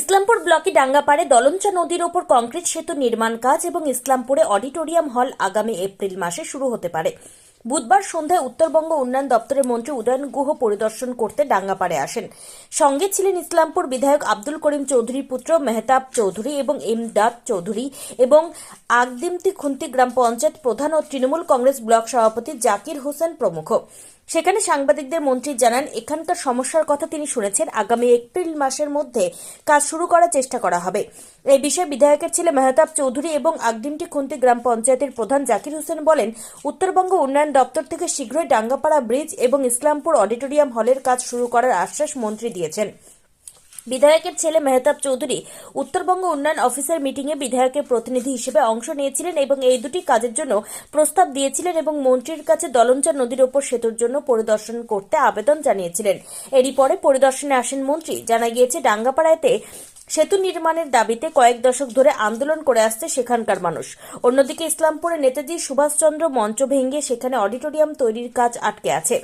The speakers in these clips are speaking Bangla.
ইসলামপুর ব্লকে ডাঙ্গাপাড়ে দলঞ্চা নদীর ওপর কংক্রিট সেতু নির্মাণ কাজ এবং ইসলামপুরে অডিটোরিয়াম হল আগামী এপ্রিল মাসে শুরু হতে পারে। বুধবার সন্ধ্যায় উত্তরবঙ্গ উন্নয়ন দপ্তরের মন্ত্রী উদয়ন গুহ পরিদর্শন করতে ডাঙ্গাপাড়ে আসেন। সঙ্গে ছিলেন ইসলামপুর বিধায়ক আব্দুল করিম চৌধুরীর পুত্র মেহতাব চৌধুরী এবং ইমদাদ চৌধুরী এবং আগদিমতি খুন্তি গ্রাম পঞ্চায়েত প্রধান ও তৃণমূল কংগ্রেস ব্লক সভাপতি জাকির হোসেন প্রমুখ। সেখানে সাংবাদিকদের মন্ত্রী জানান, এখানকার সমস্যার কথা তিনি শুনেছেন। আগামী এপ্রিল মাসের মধ্যে কাজ শুরু করার চেষ্টা করা হবে। এই বিষয়ে বিধায়কের ছেলে মেহতাব চৌধুরী এবং আগদিমটি খুন্তি গ্রাম পঞ্চায়েতের প্রধান জাকির হোসেন বলেন, উত্তরবঙ্গ উন্নয়ন দপ্তর থেকে শীঘ্রই ডাঙ্গাপাড়া ব্রিজ এবং ইসলামপুর অডিটোরিয়াম হলের কাজ শুরু করার আশ্বাস মন্ত্রী দিয়েছেন। বিধায়কের ছেলে মেহতাব চৌধুরী উত্তরবঙ্গ উন্নয়ন অফিসের মিটিংয়ে বিধায়কের প্রতিনিধি হিসেবে অংশ নিয়েছিলেন এবং এই দুটি কাজের জন্য প্রস্তাব দিয়েছিলেন এবং মন্ত্রীর কাছে দলঞ্চা নদীর ওপর সেতুর জন্য পরিদর্শন করতে আবেদন জানিয়েছিলেন। এরই পরে পরিদর্শনে আসেন মন্ত্রী। জানা গিয়েছে, ডাঙ্গাপাড়াতে সেতু নির্মাণের দাবিতে কয়েক দশক ধরে আন্দোলন করে আসছে সেখানকার মানুষ। অন্যদিকে ইসলামপুরে নেতাজি সুভাষচন্দ্র মঞ্চ ভেঙে সেখানে অডিটোরিয়াম তৈরির কাজ আটকে আছে।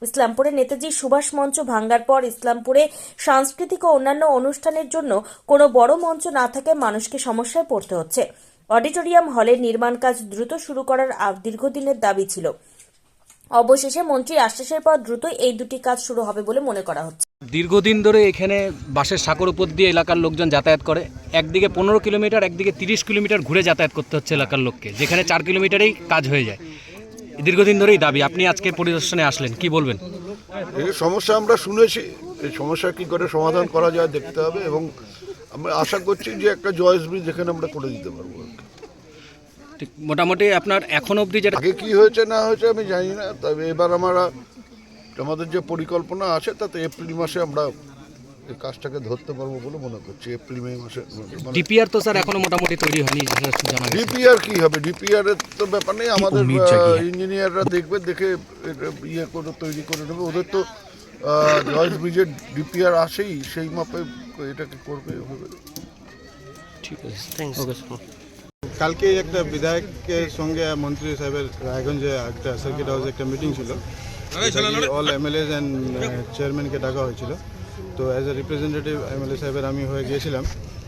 ইসলামপুরে নেতাজি সুভাষ মঞ্চ ভাঙ্গার পর ইসলামপুরে সাংস্কৃতিক ও অন্যান্য অনুষ্ঠানের জন্য কোনো বড় মঞ্চ না থাকায় মানুষকে সমস্যায় পড়তে হচ্ছে। অডিটোরিয়াম হলের নির্মাণ কাজ দ্রুত শুরু করার দীর্ঘদিনের দাবি ছিল। অবশেষে মন্ত্রীর আশ্বাসের পর দ্রুতই এই দুটি কাজ শুরু হবে বলে মনে করা হচ্ছে। দীর্ঘদিন ধরে এখানে বাসের সাঁকোর উপর দিয়ে এলাকার লোকজন যাতায়াত করে। একদিকে 15 কিলোমিটার, একদিকে 30 কিলোমিটার ঘুরে যাতায়াত করতে হচ্ছে এলাকার লোককে, যেখানে 4 কিলোমিটারেই কাজ হয়ে যায়। দীর্ঘদিন ধরেই দাবি। আপনি আজকে পরিদর্শনে আসলেন, কি বলবেন? এই সমস্যা আমরা শুনেছি, এই সমস্যা কি করে সমাধান করা যায় দেখতে হবে এবং আমরা আশা করছি যে একটা জয়েস ব্রিজ এখানে আমরা করে দিতে পারবো। ঠিক মোটামুটি আপনার এখন অবধি যেটা আগে কি হয়েছে না হয়েছে আমি জানি না, তবে এবার আমাদের যে পরিকল্পনা আছে তাতে এপ্রিল মাসে আমরা এই কাজটাকে ধরতে পারবো বলে মনে করছি। এপ্রিল মে মাসে। ডিপিআর তো স্যার এখনো মোটামুটি তৈরি হয়নি। ডিপিআর কি হবে? ডিপিআর এর তো ব্যাপার নেই, আমাদের ইঞ্জিনিয়াররা দেখবে, দেখে ইয়ে করে তৈরি করে নেবে। ওদের তো জয়েস ব্রিজের ডিপিআর আসেই, সেই মাপে এটাকে করবে। ঠিক আছে, থ্যাংকস। কালকে একটা বিধায়কের সঙ্গে মন্ত্রী সাহেবের রায়গঞ্জে একটা সার্কিট হাউসে একটা মিটিং ছিল। অল এমএলএস অ্যান্ড চেয়ারম্যানকে ডাকা হয়েছিল। তো অ্যাজ এ রিপ্রেজেন্টেটিভ এমএলএ সাহেবের আমি হয়ে গিয়েছিলাম।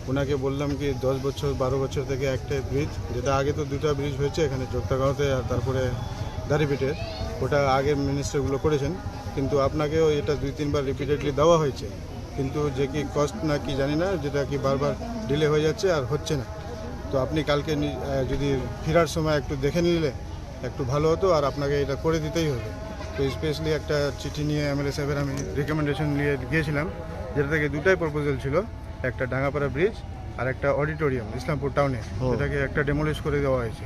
ওনাকে বললাম কি 10 বছর 12 বছর থেকে একটা ব্রিজ, যেটা আগে তো দুটো ব্রিজ হয়েছে এখানে যোগতাগাঁওতে আর তারপরে দাঁড়িপিঠে, ওটা আগের মিনিস্টারগুলো করেছেন, কিন্তু আপনাকেও এটা 2-3 বার রিপিটেডলি দেওয়া হয়েছে, কিন্তু যে কি কস্ট না কি জানি না, যেটা কি বারবার ডিলে হয়ে যাচ্ছে আর হচ্ছে না। তো আপনি কালকে যদি ফেরার সময় একটু দেখে নিলে একটু ভালো হতো, আর আপনাকে এটা করে দিতেই হবে। তো স্পেশালি একটা চিঠি নিয়ে এমএলএ সাহেবের আমি রিকমেন্ডেশন নিয়ে গিয়েছিলাম, যেটা থেকে দুটাই প্রপোজাল ছিল, একটা ডাঙ্গাপাড়া ব্রিজ আর একটা অডিটোরিয়াম ইসলামপুর টাউনে, যেটাকে একটা ডেমোলিশ করে দেওয়া হয়েছে।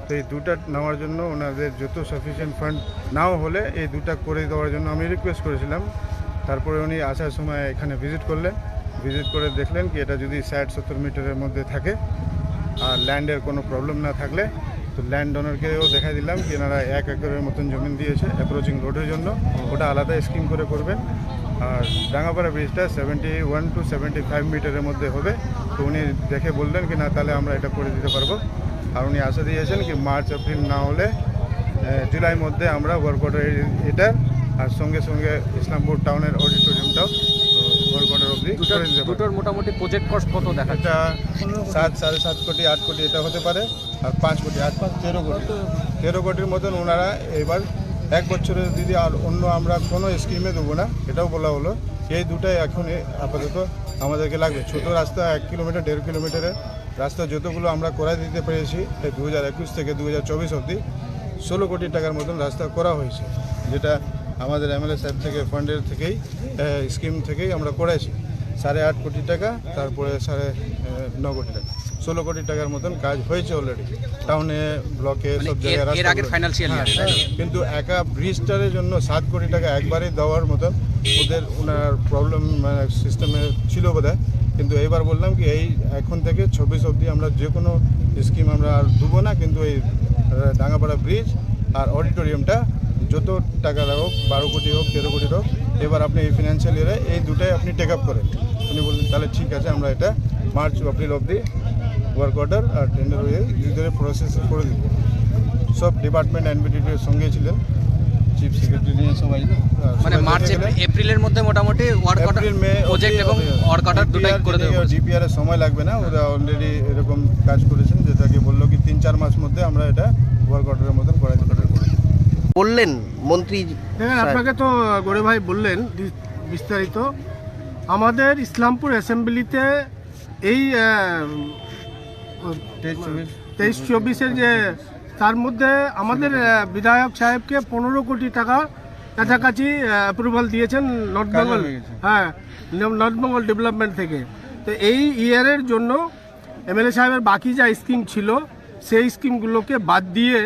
তো এই দুটা নেওয়ার জন্য ওনাদের যত সাফিসিয়েন্ট ফান্ড নাও হলে এই দুটা করে দেওয়ার জন্য আমি রিকোয়েস্ট করেছিলাম। তারপরে উনি আসার সময় এখানে ভিজিট করলেন, ভিজিট করে দেখলেন কি এটা যদি 60-70 মিটারের মধ্যে থাকে আর ল্যান্ডের কোনো প্রবলেম না থাকলে, তো ল্যান্ড ওনারকেও দেখা দিলাম কি এনারা 1 একরের মতন জমি দিয়েছে অ্যাপ্রোচিং রোডের জন্য, ওটা আলাদা স্কিম করে করবেন। আর ডাঙ্গাপাড়া ব্রিজটা 71 to 75 মিটারের মধ্যে হবে। তো উনি দেখে বললেন কি না তাহলে আমরা এটা করে দিতে পারবো। আর উনি আশা দিয়েছেন কি মার্চ এপ্রিল না হলে জুলাই মধ্যে আমরা ওয়ার্ক অর্ডার এটা, আর সঙ্গে সঙ্গে ইসলামপুর টাউনের অডিটোরিয়ামটাও ওয়ার্ক অর্ডার অবধি করে দিতে পারবো। দুটোর মোটামুটি প্রজেক্ট কস্ট কত দেখা? এটা 7, 7.5 কোটি 8 কোটি এটা হতে পারে, আর 5 কোটি 8-5 13 কোটি 13 কোটির মতন ওনারা এবার 1 বছরের দিদি আর অন্য আমরা কোনো স্কিমে দেবো না, এটাও বলা হলো। এই দুটাই এখন আপাতত আমাদেরকে লাগবে। ছোট রাস্তা 1 কিলোমিটার 1.5 কিলোমিটারের রাস্তা যতগুলো আমরা করা দিতে পেরেছি এই 2021 থেকে 2024 অবধি 16 কোটি টাকার মতন রাস্তা করা হয়েছে, যেটা আমাদের এমএলএ সাহেব থেকে ফান্ডের থেকেই স্কিম থেকেই আমরা করেছি। 8.5 কোটি টাকা, তারপরে 9.5 কোটি টাকা, 16 কোটি টাকার মতন কাজ হয়েছে অলরেডি টাউনে, ব্লকে, সব জায়গায় রাস্তা। কিন্তু একা ব্রিজটারের জন্য 7 কোটি টাকা একবারে দেওয়ার মতন ওনার প্রবলেম মানে সিস্টেমে ছিল বোধহয়। কিন্তু এইবার বললাম কি এই এখন থেকে 26 অবধি আমরা যে কোনো স্কিম আমরা আর দেবো না, কিন্তু এই ডাঙ্গাপাড়া ব্রিজ আর অডিটোরিয়ামটা যত টাকা হোক, 12 কোটি হোক 13 কোটি হোক, এবার আপনি এই ফিনান্সিয়াল ইয়ারে এই দুটাই আপনি টেক আপ করেন। উনি বললেন তাহলে ঠিক আছে, আমরা এটা মার্চ এপ্রিল অবধি ওয়ার্ক অর্ডার আর টেন্ডার হয়ে ধীরে ধীরে প্রসেস করে দিব। সব ডিপার্টমেন্ট এনবিডিটির সঙ্গে ছিলেন, চিফ সেক্রেটারি নিয়ে সবাই মানে মার্চ এপ্রিলের মধ্যে মোটামুটি work order April May project এবং ওয়ার্ক অর্ডার দুটাই করে দেবো। ডিপিআর এর সময় লাগবে না, ওরা অলরেডি এরকম কাজ করেছেন, যেটাকে বললো কি 3-4 মাস মধ্যে আমরা এটা ওয়ার্ক অর্ডারের মতন করাই দিতে পারবো। বললেন মন্ত্রী দেখেন, আপনাকে তো গড়ে ভাই বললেন বিস্তারিত। আমাদের ইসলামপুর অ্যাসেম্বলিতে এই 23-24-এর যে তার মধ্যে আমাদের বিধায়ক সাহেবকে 15 কোটি টাকা কাছাকাছি অ্যাপ্রুভাল দিয়েছেন নর্থ বেঙ্গল, হ্যাঁ, নর্থ বেঙ্গল ডেভেলপমেন্ট থেকে। তো এই ইয়ারের জন্য এমএলএ সাহেবের বাকি যা স্কিম ছিল সেই স্কিমগুলোকে বাদ দিয়ে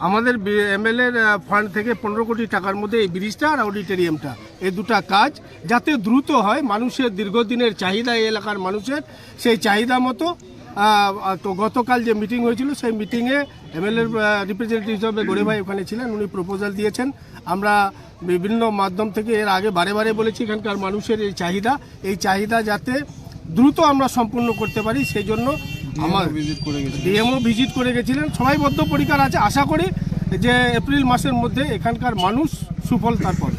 আমাদের এমএলএর ফান্ড থেকে 15 কোটি টাকার মধ্যে এই ব্রিজটা আর অডিটোরিয়ামটা, এই দুটা কাজ যাতে দ্রুত হয়, মানুষের দীর্ঘদিনের চাহিদা এই এলাকার মানুষের, সেই চাহিদা মতো। তো গতকাল যে মিটিং হয়েছিল সেই মিটিংয়ে এমএলএর রিপ্রেজেন্টেটিভ হিসেবে গড়ে ভাই ওখানে ছিলেন, উনি প্রপোজাল দিয়েছেন। আমরা বিভিন্ন মাধ্যম থেকে এর আগে বারে বারে বলেছি এখানকার মানুষের এই চাহিদা যাতে দ্রুত আমরা সম্পূর্ণ করতে পারি, সেই জন্য আমার ডিএমও ভিজিট করে গেছিলেন। সবাই বদ্ধপরিকর আছে, আশা করি যে এপ্রিল মাসের মধ্যে এখানকার মানুষ সুফল তার পাবে।